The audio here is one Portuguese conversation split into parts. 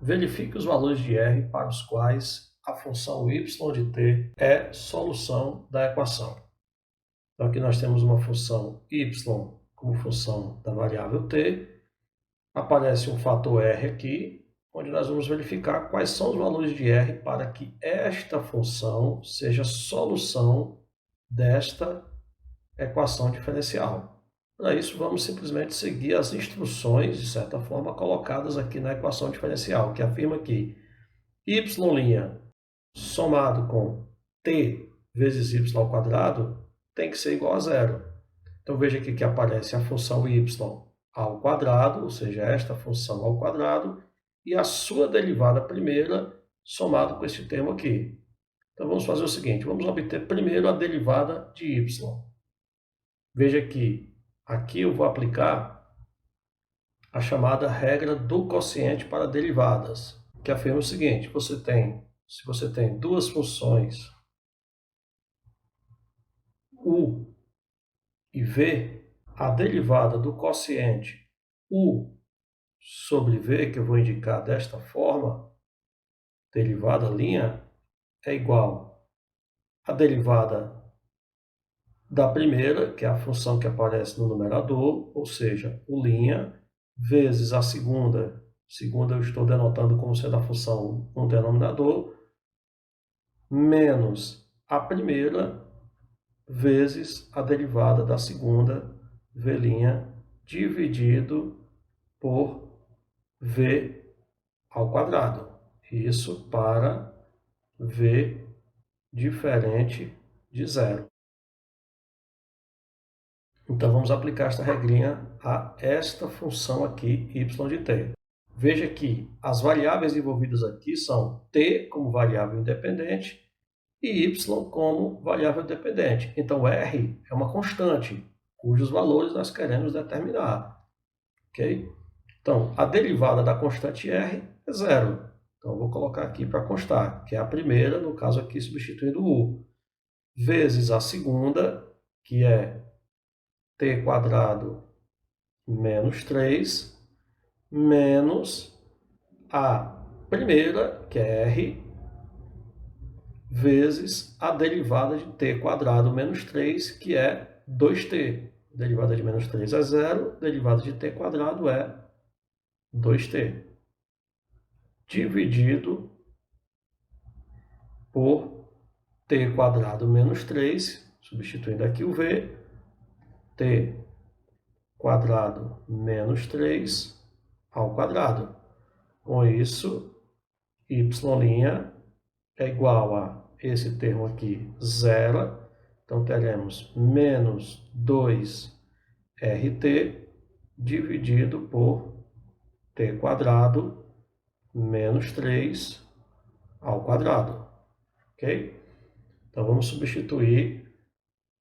Verifique os valores de R para os quais a função y de t é solução da equação. Então, aqui nós temos uma função y como função da variável t. Aparece um fator R aqui, onde nós vamos verificar quais são os valores de R para que esta função seja solução desta equação diferencial. Para isso, vamos simplesmente seguir as instruções, de certa forma, colocadas aqui na equação diferencial, que afirma que y' somado com t vezes y ao quadrado tem que ser igual a zero. Então, veja aqui que aparece a função y ao quadrado, ou seja, esta função ao quadrado, e a sua derivada primeira somado com esse termo aqui. Então, vamos fazer o seguinte, vamos obter primeiro a derivada de y. Veja que aqui eu vou aplicar a chamada regra do quociente para derivadas, que afirma o seguinte, se você tem duas funções u e v, a derivada do quociente u sobre v, que eu vou indicar desta forma, derivada linha, é igual à derivada da primeira, que é a função que aparece no numerador, ou seja, o linha, vezes a segunda eu estou denotando como sendo a função no denominador, menos a primeira, vezes a derivada da segunda, v' dividido por v ao quadrado. Isso para v diferente de zero. Então, vamos aplicar esta regrinha a esta função aqui, y de t. Veja que as variáveis envolvidas aqui são t como variável independente e y como variável dependente. Então, R é uma constante, cujos valores nós queremos determinar. Ok? Então, a derivada da constante R é zero. Então, eu vou colocar aqui para constar, que é a primeira, no caso aqui substituindo u, vezes a segunda, que é t quadrado menos 3, menos a primeira, que é R, vezes a derivada de t quadrado menos 3, que é 2t. Derivada de menos 3 é zero, derivada de t quadrado é 2t. Dividido por t quadrado menos 3, substituindo aqui o v, t quadrado menos 3 ao quadrado. Com isso, y' é igual a esse termo aqui, zero. Então, teremos menos 2RT dividido por t quadrado menos 3 ao quadrado. Ok? Então, vamos substituir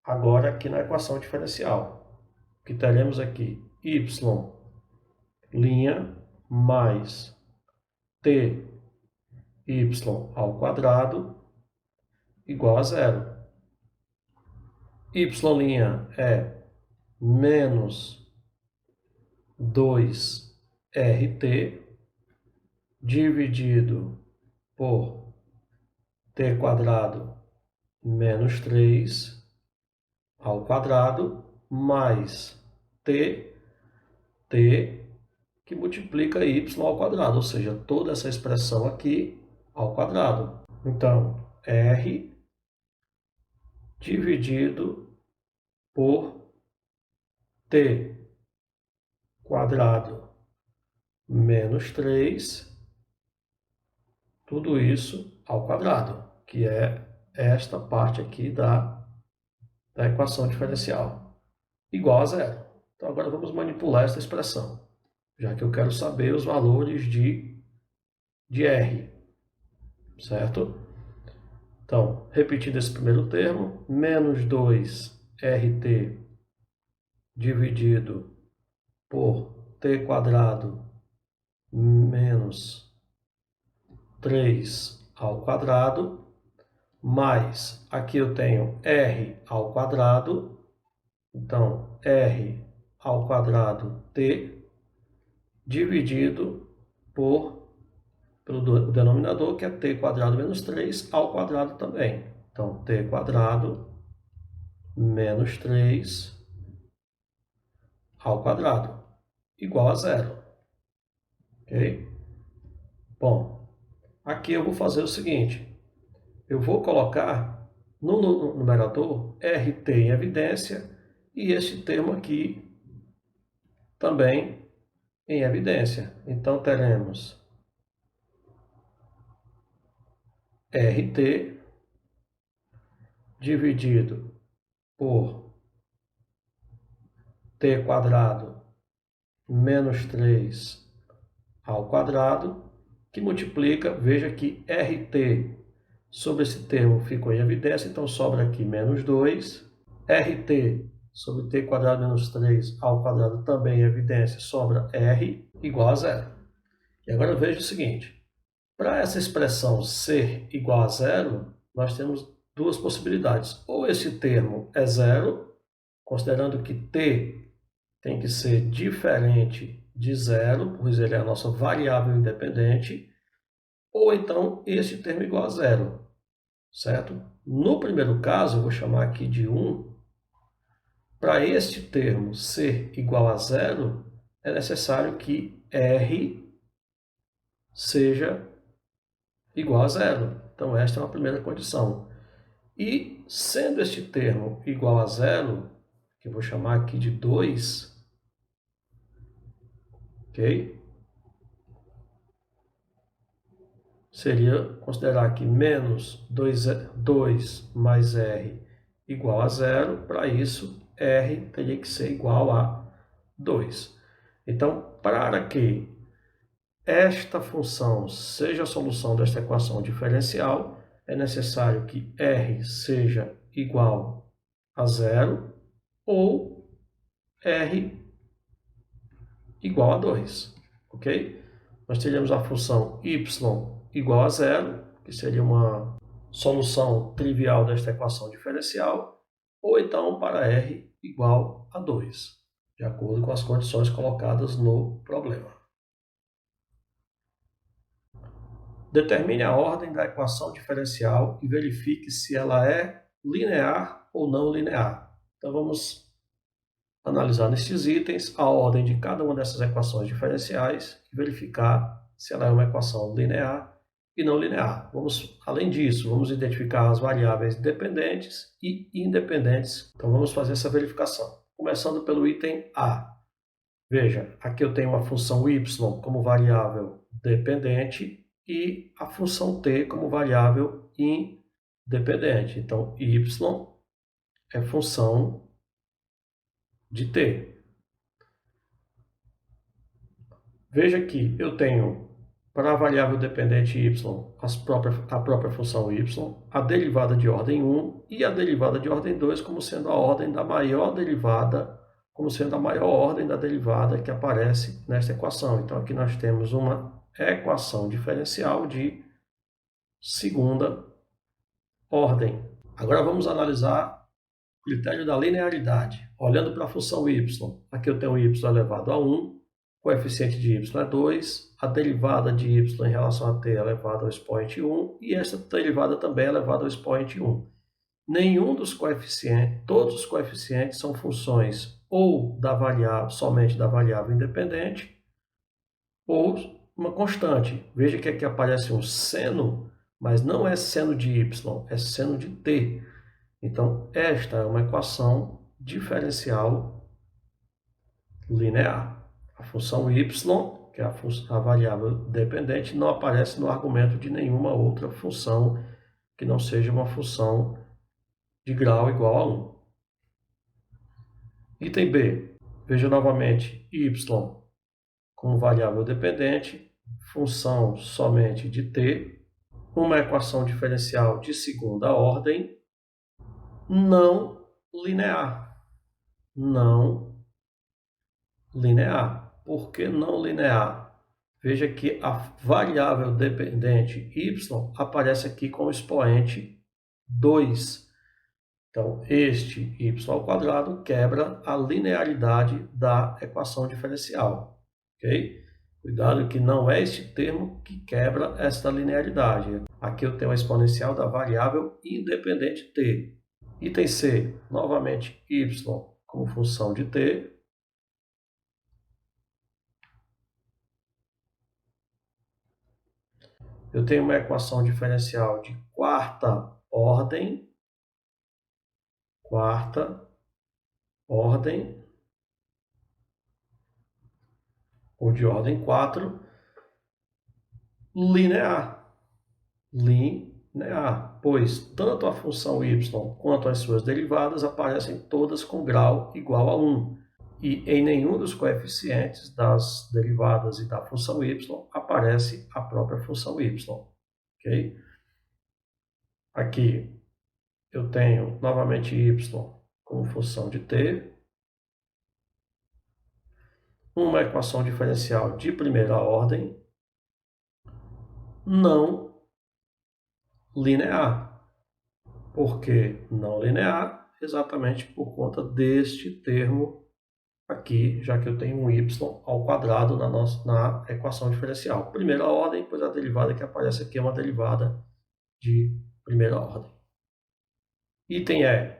agora aqui na equação diferencial. O que teremos aqui? Y' mais t y ao quadrado igual a zero. Y' é menos 2RT dividido por t quadrado menos 3 ao quadrado mais t que multiplica y ao quadrado, ou seja, toda essa expressão aqui ao quadrado. Então, R dividido por t quadrado menos 3, tudo isso ao quadrado, que é esta parte aqui da equação diferencial, igual a zero. Então, agora vamos manipular essa expressão, já que eu quero saber os valores de R, certo? Então, repetindo esse primeiro termo, menos 2RT dividido por t quadrado menos 3 ao quadrado, mais, aqui eu tenho R ao quadrado, então, R ao quadrado t dividido por pelo denominador, que é t quadrado menos 3 ao quadrado também. Então, t quadrado menos 3 ao quadrado igual a zero. Ok? Bom, aqui eu vou fazer o seguinte. Eu vou colocar no numerador RT em evidência e este termo aqui também em evidência. Então, teremos RT dividido por t quadrado menos 3 ao quadrado, que multiplica, veja que RT sobre esse termo ficou em evidência, então sobra aqui menos 2. RT sobre t quadrado menos 3 ao quadrado também em evidência, sobra R igual a zero. E agora veja o seguinte, para essa expressão ser igual a zero, nós temos duas possibilidades. Ou esse termo é zero, considerando que t tem que ser diferente de zero, pois ele é a nossa variável independente, ou então esse termo é igual a zero, certo? No primeiro caso, eu vou chamar aqui de 1. Para este termo ser igual a zero, é necessário que R seja igual a zero. Então, esta é uma primeira condição. E, sendo este termo igual a zero, que eu vou chamar aqui de 2, ok? Seria considerar que menos 2 mais R igual a zero. Para isso, R teria que ser igual a 2. Então, para que esta função seja a solução desta equação diferencial, é necessário que R seja igual a zero ou R igual a 2, ok? Nós teríamos a função y igual a zero, que seria uma solução trivial desta equação diferencial, ou então para R igual a 2, de acordo com as condições colocadas no problema. Determine a ordem da equação diferencial e verifique se ela é linear ou não linear. Então, vamos analisar nesses itens a ordem de cada uma dessas equações diferenciais e verificar se ela é uma equação linear e não linear. Além disso, vamos identificar as variáveis dependentes e independentes. Então, vamos fazer essa verificação. Começando pelo item A. Veja, aqui eu tenho uma função y como variável dependente e a função t como variável independente. Então, y é função de t. Veja que eu tenho para a variável dependente y a própria função y, a derivada de ordem 1 e a derivada de ordem 2 como sendo a ordem da maior derivada, como sendo a maior ordem da derivada que aparece nesta equação. Então, aqui nós temos uma equação diferencial de segunda ordem. Agora vamos analisar o critério da linearidade. Olhando para a função y, aqui eu tenho y elevado a 1, o coeficiente de y é 2, a derivada de y em relação a t é elevada ao expoente 1 e esta derivada também é elevada ao expoente 1. Nenhum dos coeficientes, todos os coeficientes são funções ou da variável, somente da variável independente, ou uma constante. Veja que aqui aparece um seno, mas não é seno de y, é seno de t. Então, esta é uma equação diferencial linear. A função y, que é a variável dependente, não aparece no argumento de nenhuma outra função que não seja uma função de grau igual a 1. Item B. Veja novamente y como variável dependente, função somente de t, uma equação diferencial de segunda ordem, não linear. Não linear. Por que não linear? Veja que a variável dependente y aparece aqui com o expoente 2. Então, este y ao quadrado quebra a linearidade da equação diferencial. Ok? Cuidado que não é este termo que quebra esta linearidade. Aqui eu tenho a exponencial da variável independente t. Item C, novamente y como função de t. Eu tenho uma equação diferencial de quarta ordem, ou de ordem 4, linear, pois tanto a função y quanto as suas derivadas aparecem todas com grau igual a 1. E em nenhum dos coeficientes das derivadas e da função y aparece a própria função y. Okay? Aqui eu tenho novamente y como função de t, uma equação diferencial de primeira ordem não linear. Por que não linear? Exatamente por conta deste termo aqui, já que eu tenho um y ao quadrado na equação diferencial. Primeira ordem, pois a derivada que aparece aqui é uma derivada de primeira ordem. Item E,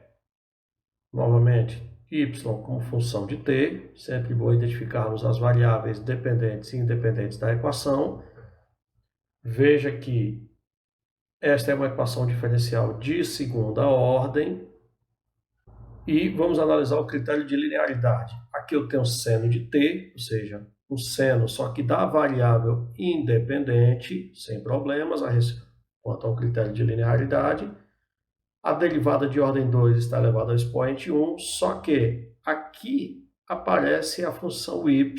novamente, y como função de t. Sempre vou identificarmos as variáveis dependentes e independentes da equação. Veja que esta é uma equação diferencial de segunda ordem. E vamos analisar o critério de linearidade. Aqui eu tenho seno de t, ou seja, um seno só que da variável independente, sem problemas, quanto ao critério de linearidade. A derivada de ordem 2 está elevada ao expoente 1, só que aqui aparece a função y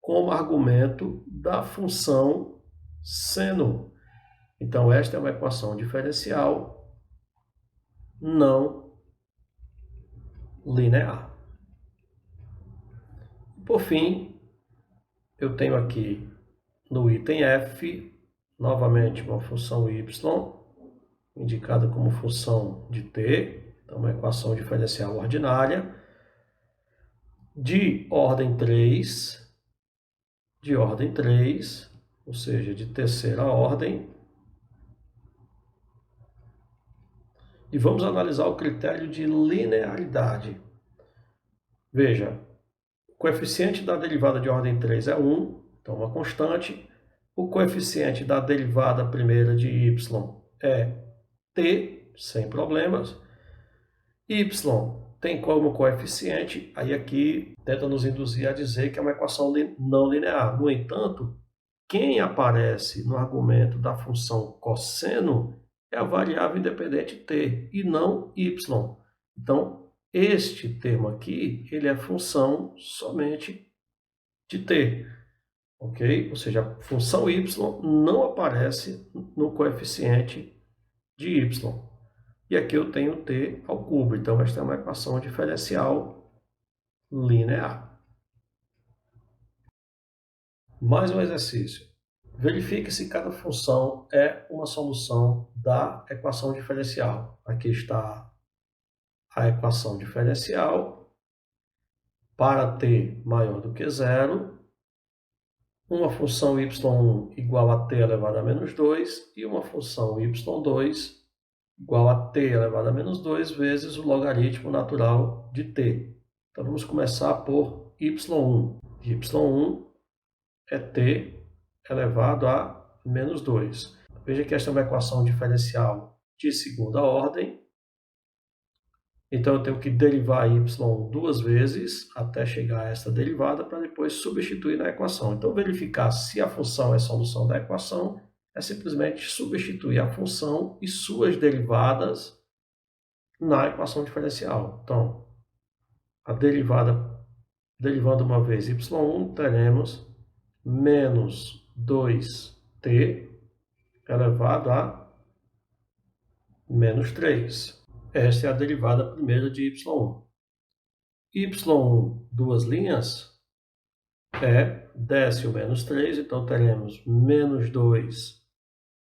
como argumento da função seno. Então, esta é uma equação diferencial não linear. Por fim, eu tenho aqui no item F, novamente uma função y, indicada como função de t, então uma equação diferencial ordinária, de ordem 3, ou seja, de terceira ordem. E vamos analisar o critério de linearidade. Veja, o coeficiente da derivada de ordem 3 é 1, então uma constante. O coeficiente da derivada primeira de y é t, sem problemas. Y tem como coeficiente, aí aqui tenta nos induzir a dizer que é uma equação não linear. No entanto, quem aparece no argumento da função cosseno é a variável independente t e não y. Então, este termo aqui, ele é função somente de t, ok? Ou seja, a função y não aparece no coeficiente de y. E aqui eu tenho t ao cubo, então esta é uma equação diferencial linear. Mais um exercício. Verifique se cada função é uma solução da equação diferencial. Aqui está a equação diferencial para t maior do que zero, uma função y1 igual a t elevado a menos 2 e uma função y2 igual a t elevado a menos 2 vezes o logaritmo natural de t. Então, vamos começar por y1. y1 é t elevado a menos 2. Veja que esta é uma equação diferencial de segunda ordem. Então, eu tenho que derivar y duas vezes até chegar a esta derivada para depois substituir na equação. Então, verificar se a função é solução da equação é simplesmente substituir a função e suas derivadas na equação diferencial. Então, a derivando uma vez y1, teremos menos 2t elevado a menos 3. Esta é a derivada primeira de y1. y1, duas linhas, desce o menos 3, então teremos menos 2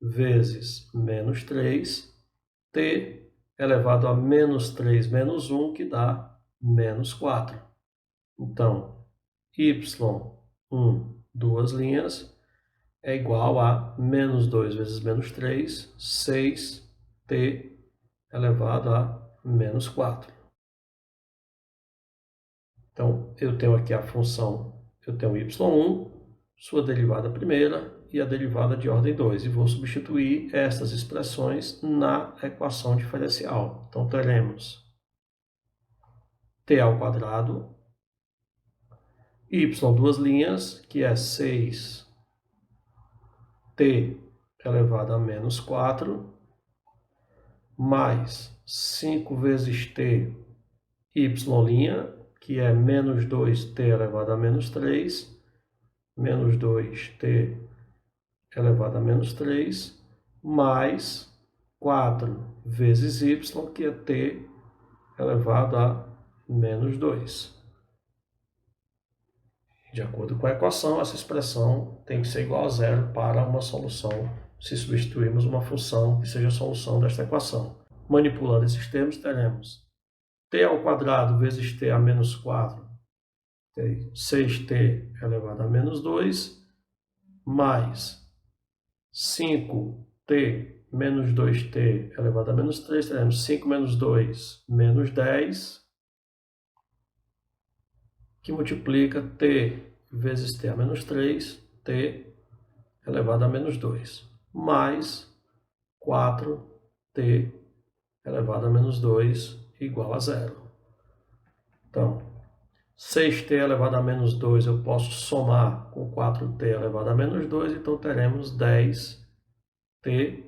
vezes menos 3, t elevado a menos 3 menos 1, que dá menos 4. Então, y1 duas linhas, é igual a menos 2 vezes menos 3, 6t elevado a menos 4. Então, eu tenho aqui a função, eu tenho y1, sua derivada primeira e a derivada de ordem 2. E vou substituir estas expressões na equação diferencial. Então, teremos t ao quadrado, y duas linhas, que é 6t elevado a menos 4, mais 5 vezes t, y', que é menos 2t elevado a menos 3, menos 2t elevado a menos 3, mais 4 vezes y, que é t elevado a menos 2. De acordo com a equação, essa expressão tem que ser igual a zero para uma solução, se substituirmos uma função que seja a solução desta equação. Manipulando esses termos, teremos t ao quadrado vezes t a menos 4, 6t elevado a menos 2, mais 5t menos 2t elevado a menos 3, teremos 5 menos 2, menos 10, que multiplica t vezes t a menos 3, t elevado a menos 2, mais 4t elevado a menos 2 igual a zero. Então, 6t elevado a menos 2 eu posso somar com 4t elevado a menos 2, então teremos 10t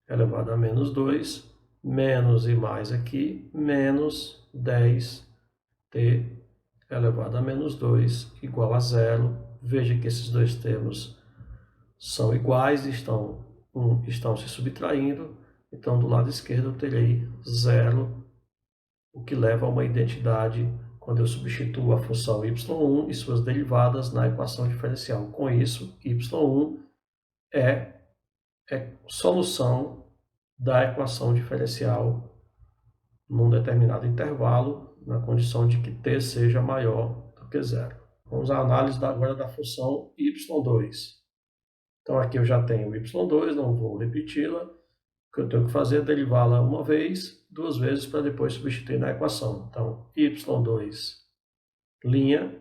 elevado a menos 2, menos e mais aqui, menos 10t elevado a menos 2 igual a zero. Veja que esses dois termos são iguais, estão se subtraindo, então do lado esquerdo eu terei zero, o que leva a uma identidade quando eu substituo a função y1 e suas derivadas na equação diferencial. Com isso, y1 é solução da equação diferencial num determinado intervalo, na condição de que t seja maior do que zero. Vamos à análise agora da função y2. Então aqui eu já tenho y2, não vou repeti-la. O que eu tenho que fazer é derivá-la uma vez, duas vezes, para depois substituir na equação. Então, y2'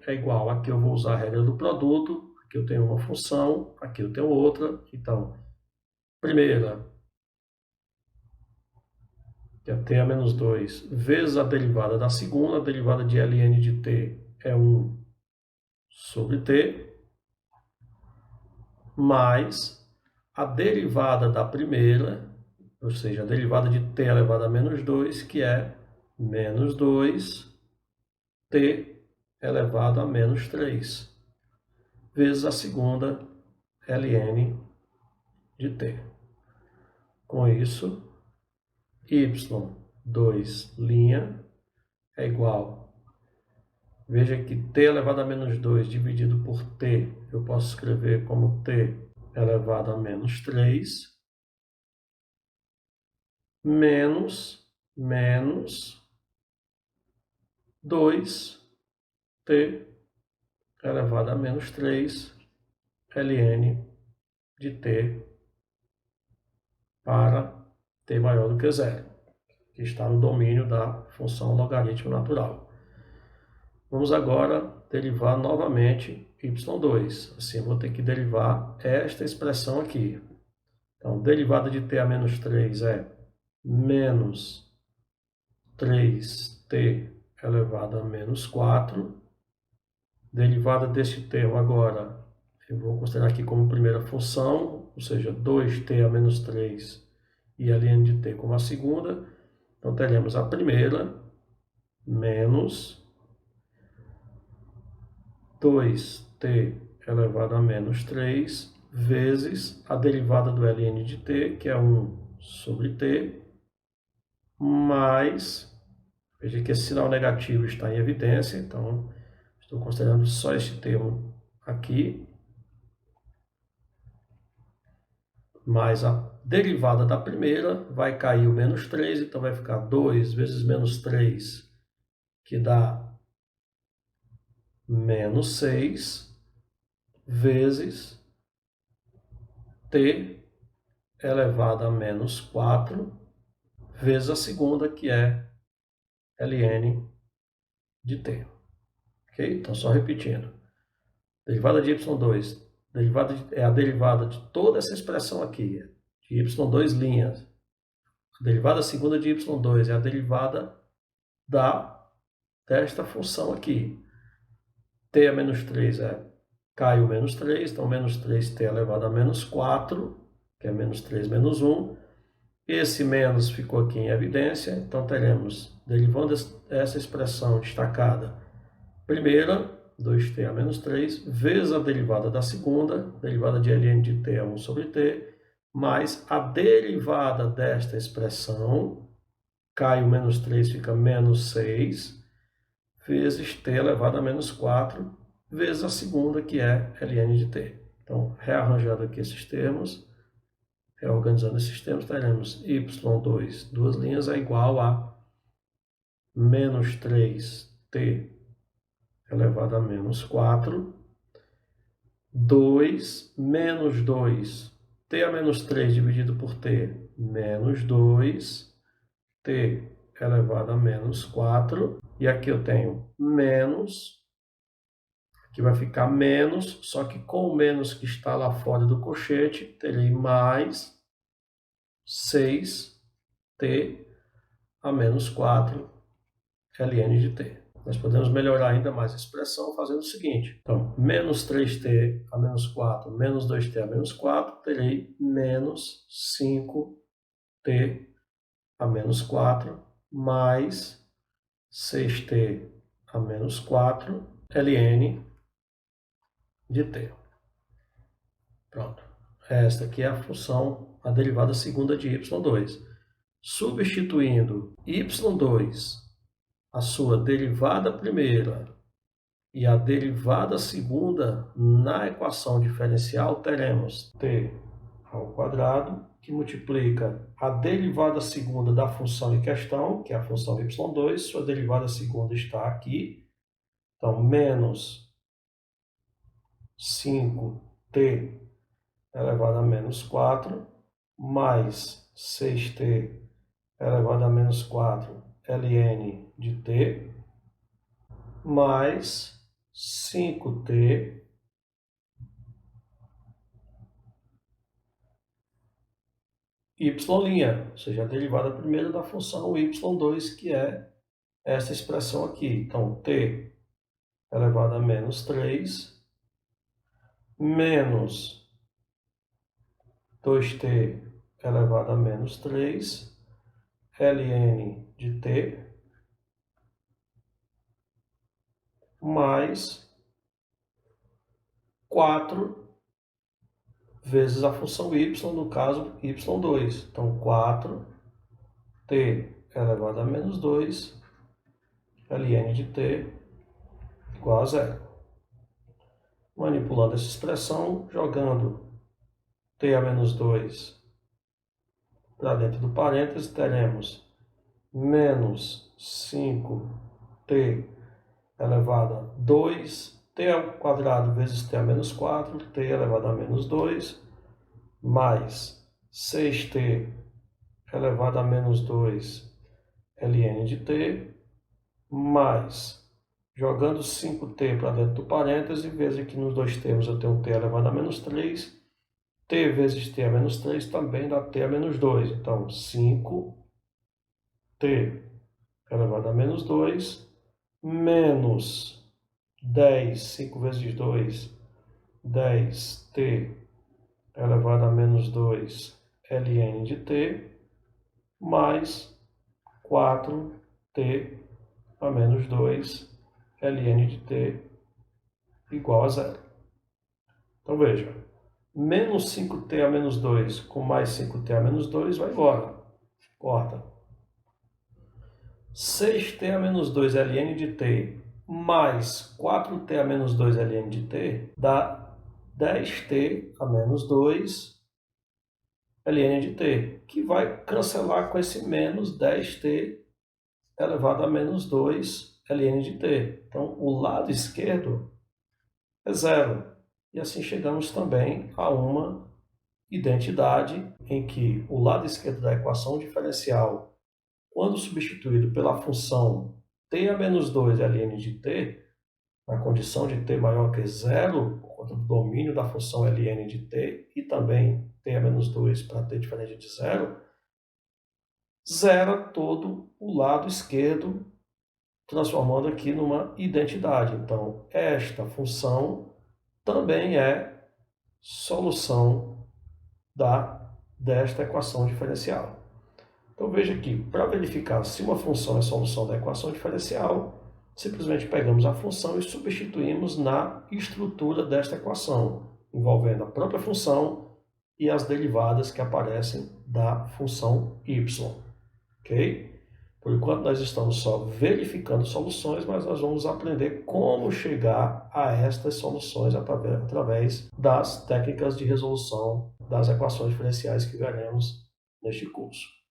é igual, aqui eu vou usar a regra do produto, aqui eu tenho uma função, aqui eu tenho outra. Então, primeira, que é t a menos 2, vezes a derivada da segunda, a derivada de ln de t é 1 sobre t, mais a derivada da primeira, ou seja, a derivada de t elevado a menos 2, que é menos 2t elevado a menos 3, vezes a segunda ln de t. Com isso, y2' é igual, veja que t elevado a menos 2 dividido por t, eu posso escrever como t elevado a menos 3, menos 2t elevado a menos 3 ln de t para t maior do que zero, que está no domínio da função logaritmo natural. Vamos agora derivar novamente y2. Assim, eu vou ter que derivar esta expressão aqui. Então, derivada de t a menos 3 é menos 3t elevado a menos 4. Derivada deste termo agora, eu vou considerar aqui como primeira função, ou seja, 2t a menos 3 e a ln de t como a segunda. Então, teremos a primeira menos 2t elevado a menos 3 vezes a derivada do ln de t, que é 1 sobre t, mais, veja que esse sinal negativo está em evidência, então estou considerando só este termo aqui, mais a derivada da primeira, vai cair o menos 3, então vai ficar 2 vezes menos 3, que dá menos 6, vezes t elevado a menos 4 vezes a segunda, que é ln de t. Ok? Então, só repetindo. Derivada de y2 é a derivada de toda essa expressão aqui, de y2 linhas. A derivada segunda de y2 é a derivada desta função aqui. T a menos 3 cai o menos 3, então menos 3t elevado a menos 4, que é menos 3 menos 1. Esse menos ficou aqui em evidência, então teremos, derivando essa expressão destacada, primeira, 2t a menos 3, vezes a derivada da segunda, derivada de ln de t é 1 sobre t, mais a derivada desta expressão, cai o menos 3, fica menos 6, vezes t elevado a menos 4, vezes a segunda, que é ln de t. Então, rearranjando aqui esses termos, reorganizando esses termos, teremos y2, duas linhas, é igual a menos 3t elevado a menos 4, 2 menos 2, t a menos 3 dividido por t, menos 2, t elevado a menos 4, e aqui eu tenho menos, que vai ficar menos, só que com o menos que está lá fora do colchete, terei mais 6t a menos 4 ln de t. Nós podemos melhorar ainda mais a expressão fazendo o seguinte. Então, menos 3t a menos 4, menos 2t a menos 4, terei menos 5t a menos 4, mais 6t a menos 4, ln de t. Pronto. Esta aqui é a função, a derivada segunda de y2. Substituindo y2, a sua derivada primeira e a derivada segunda na equação diferencial, teremos t ao quadrado, que multiplica a derivada segunda da função em questão, que é a função y2, sua derivada segunda está aqui, então menos 5t elevado a menos 4, mais 6t elevado a menos 4 ln de t, mais 5t y', ou seja, a derivada primeira da função y2, que é essa expressão aqui. Então, t elevado a menos 3, menos 2t elevado a menos 3, ln de t, mais 4 vezes a função y, no caso y2. Então, 4t elevado a menos 2, ln de t igual a 0. Manipulando essa expressão, jogando t a menos 2 para dentro do parêntese, teremos menos 5t elevado a 2t ao quadrado vezes t a menos 4, t elevado a menos 2, mais 6t elevado a menos 2 ln de t, mais, jogando 5t para dentro do parêntese, vezes aqui nos dois termos eu tenho t elevado a menos 3, t vezes t a menos 3 também dá t a menos 2. Então, 5t elevado a menos 2, menos 10, 5 vezes 2, 10t elevado a menos 2 ln de t, mais 4t a menos 2 ln de t igual a 0. Então, veja, menos 5t a menos 2 com mais 5t a menos 2 vai embora, corta. 6t a menos 2 ln de t mais 4t a menos 2 ln de t dá 10t a menos 2 ln de t, que vai cancelar com esse menos 10t elevado a menos 2 ln de t. Então, o lado esquerdo é 0. E assim chegamos também a uma identidade em que o lado esquerdo da equação diferencial, quando substituído pela função t a menos 2 ln de t, na condição de t maior que zero, por conta do domínio da função ln de t, e também t a menos 2 para t diferente de zero, zera todo o lado esquerdo, transformando aqui numa identidade. Então, esta função também é solução desta equação diferencial. Então, veja aqui, para verificar se uma função é solução da equação diferencial, simplesmente pegamos a função e substituímos na estrutura desta equação, envolvendo a própria função e as derivadas que aparecem da função y. Ok? Por enquanto, nós estamos só verificando soluções, mas nós vamos aprender como chegar a estas soluções através das técnicas de resolução das equações diferenciais que veremos neste curso.